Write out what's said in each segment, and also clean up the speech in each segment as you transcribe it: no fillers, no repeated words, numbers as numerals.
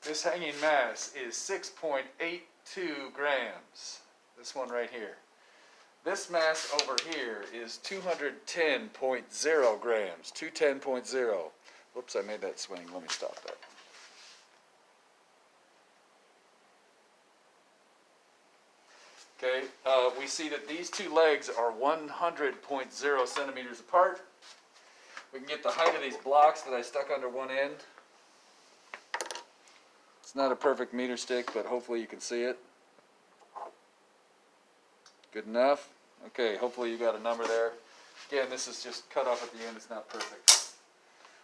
This hanging mass is 6.82 grams. This one right here. This mass over here is 210.0 grams. 210.0. Whoops, I made that swing. Let me stop that. Okay, we see that these two legs are 100.0 centimeters apart. We can get the height of these blocks that I stuck under one end. It's not a perfect meter stick, but hopefully you can see it. Good enough. Okay, hopefully you got a number there. Again, this is just cut off at the end. It's not perfect.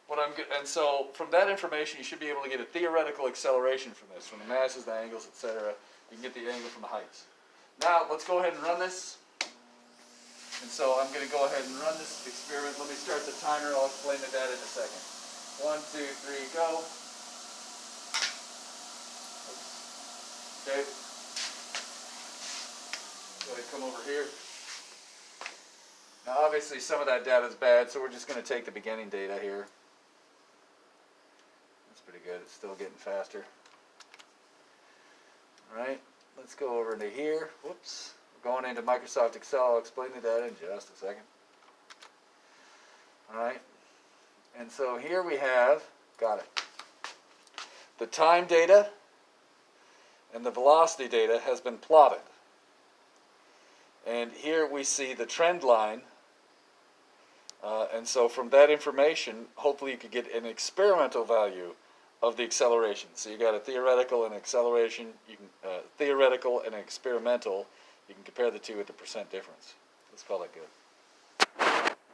And so from that information, you should be able to get a theoretical acceleration from this, from the masses, the angles, etc. You can get the angle from the heights. Now, let's go ahead and run this. And so I'm going to go ahead and run this experiment. Let me start the timer. I'll explain the data in a second. 1, 2, 3, go. Okay. Go ahead and come over here. Now, obviously, some of that data is bad, so we're just going to take the beginning data here. That's pretty good. It's still getting faster. All right. Let's go over into here. Whoops. We're going into Microsoft Excel. I'll explain the data in just a second. All right. And so here we have, got it. The time data and the velocity data has been plotted. And here we see the trend line. And so from that information, hopefully you could get an experimental value of the acceleration. So you got a theoretical and acceleration. You can theoretical and experimental. You can compare the two with the percent difference. Let's call it good.